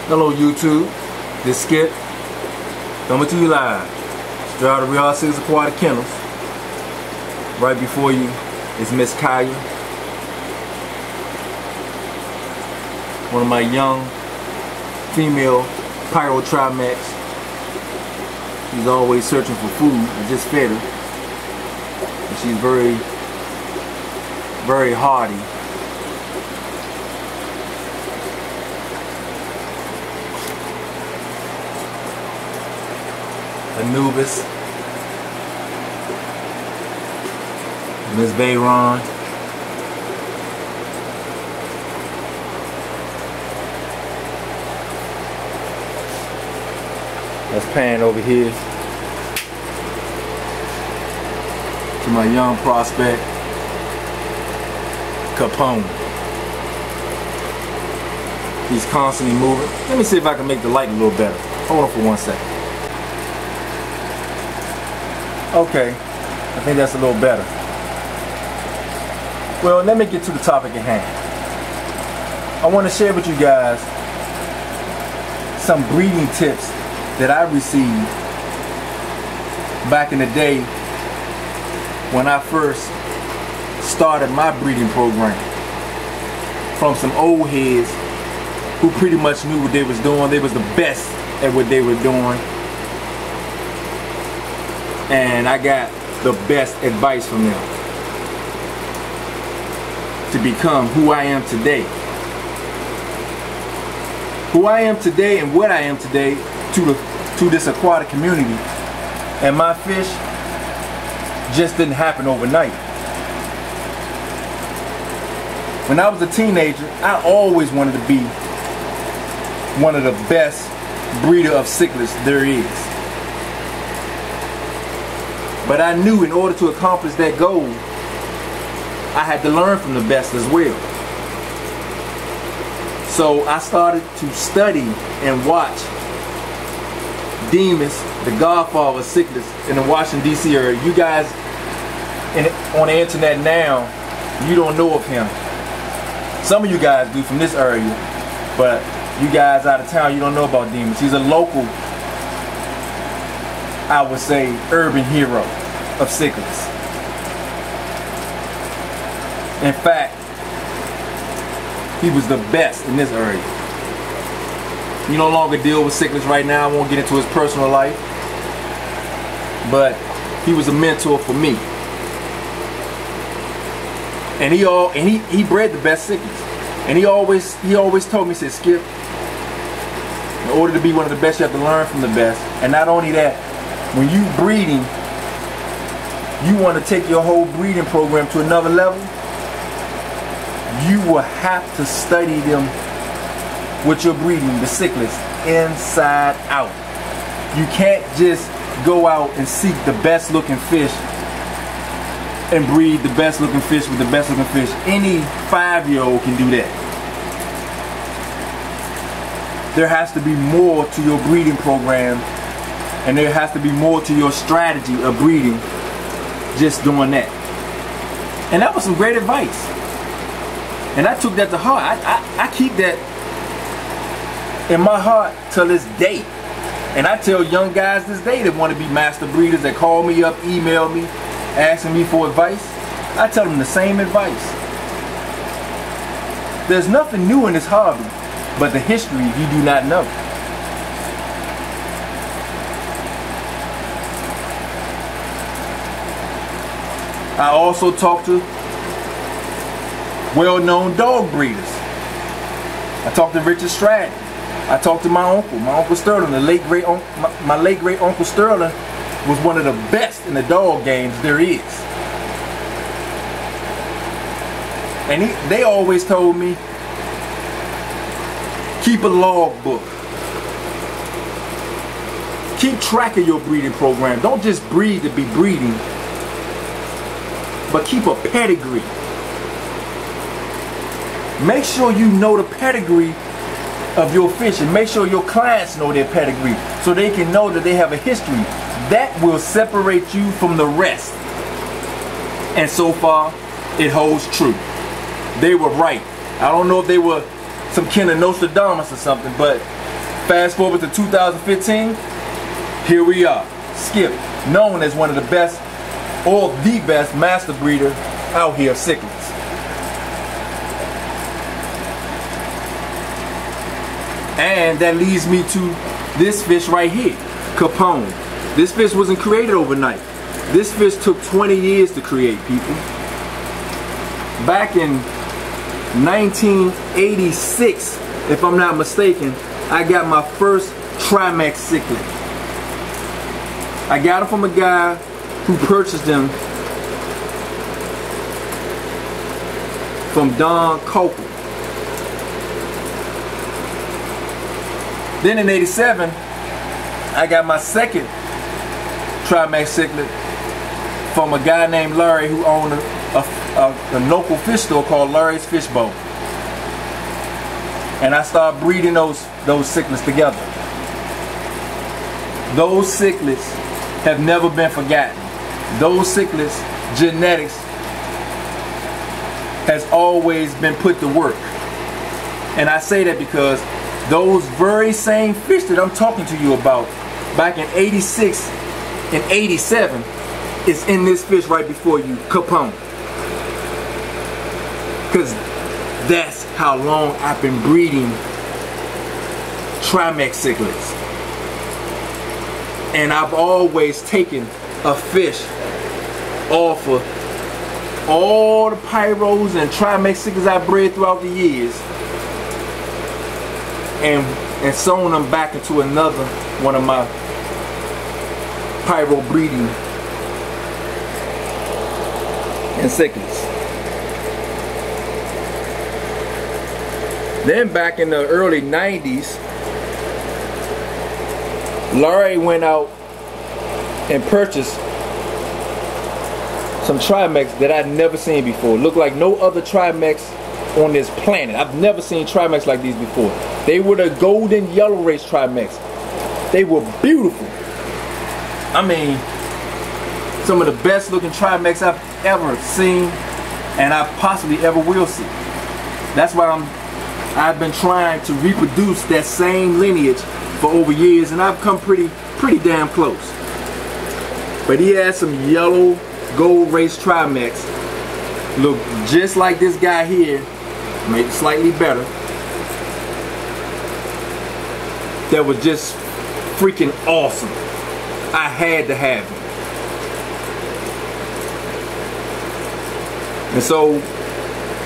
Hello YouTube, this Skip coming to you live straight out of Real 6 Aquatic Kennels. Right before you is Miss Kaya, one of my young female Pyro Trimax. She's always searching for food. I just fed her, and she's very hardy. Anubis, Miss Bayron, that's Pan over here, to my young prospect, Capone. He's constantly moving. Let me see if I can make the light a little better. Hold on for 1 second. Okay, I think that's a little better. Well, let me get to the topic at hand. I want to share with you guys some breeding tips that I received back in the day when I first started my breeding program, from some old heads who pretty much knew what they was doing. They was the best at what they were doing. And I got the best advice from them to become who I am today. Who I am today and what I am today to this aquatic community and my fish just didn't happen overnight. When I was a teenager, I always wanted to be one of the best breeder of cichlids there is. But I knew in order to accomplish that goal, I had to learn from the best as well. So I started to study and watch Demas, the godfather of cichlids in the Washington D.C. area. You guys on the internet now, you don't know of him. Some of you guys do from this area, but you guys out of town, you don't know about Demas. He's a local, I would say, urban hero of cichlids. In fact, he was the best in this area. He no longer deal with cichlids right now. I won't get into his personal life, but he was a mentor for me. And he bred the best cichlids. And he always told me, he said, Skip, in order to be one of the best, you have to learn from the best. And not only that, when you breeding, you want to take your whole breeding program to another level, you will have to study them with your breeding, the cichlids, inside out. You can't just go out and seek the best looking fish and breed the best looking fish with the best looking fish. Any 5-year-old can do that. There has to be more to your breeding program, and there has to be more to your strategy of breeding just doing that. And that was some great advice. And I took that to heart. I keep that in my heart till this day. And I tell young guys this day that want to be master breeders, that call me up, email me, asking me for advice. I tell them the same advice. There's nothing new in this hobby, but the history you do not know. I also talk to well-known dog breeders. I talked to Richard Stratton. I talked to my uncle Sterling, my late great uncle Sterling was one of the best in the dog games there is. And they always told me, keep a log book. Keep track of your breeding program. Don't just breed to be breeding, but keep a pedigree. Make sure you know the pedigree of your fish, and make sure your clients know their pedigree so they can know that they have a history. That will separate you from the rest. And so far, it holds true. They were right. I don't know if they were some kind of Nostradamus or something, but fast forward to 2015, here we are. Skip, known as one of the best, or the best master breeder out here of cichlids. And that leads me to this fish right here, Capone. This fish wasn't created overnight. This fish took 20 years to create, people. Back in 1986, if I'm not mistaken, I got my first Trimax cichlid. I got it from a guy who purchased them from Don Copeland. Then in 87, I got my second Trimax cichlid from a guy named Larry who owned a local fish store called Larry's Fishbowl. And I started breeding those cichlids together. Those cichlids have never been forgotten. Those cichlids, genetics has always been put to work. And I say that because those very same fish that I'm talking to you about back in 86 and 87 is in this fish right before you, Capone. Because that's how long I've been breeding Trimax cichlids. And I've always taken a fish off of all the pyros and Trimax cichlids I bred throughout the years and sewn them back into another one of my pyro breeding and cichlids. Then back in the early 90s, Larry went out and purchased some Trimax that I'd never seen before. Looked like no other Trimax on this planet. I've never seen Trimax like these before. They were the golden yellow race Trimax. They were beautiful. I mean, some of the best looking Trimax I've ever seen, and I possibly ever will see. That's why I've been trying to reproduce that same lineage for over years, and I've come pretty damn close. But he has some yellow gold race Trimax, look just like this guy here, maybe slightly better, that was just freaking awesome. I had to have him. And so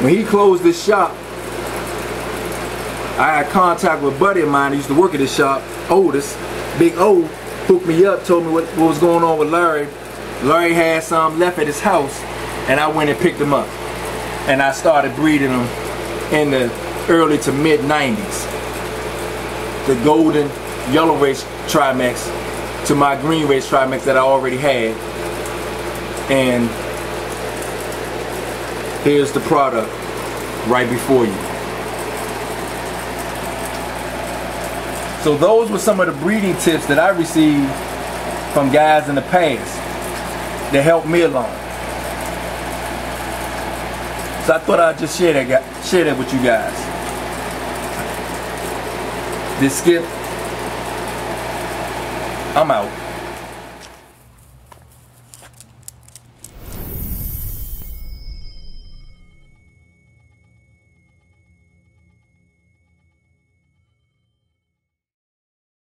when he closed this shop, I had contact with a buddy of mine who used to work at this shop, Otis. Big O hooked me up, told me what was going on with Larry. Larry had some left at his house, and I went and picked them up. And I started breeding them in the early to mid 90s. The golden yellow race Trimax to my green race Trimax that I already had. And here's the product right before you. So those were some of the breeding tips that I received from guys in the past that helped me along. So I thought I'd just share that with you guys. This Skip, I'm out.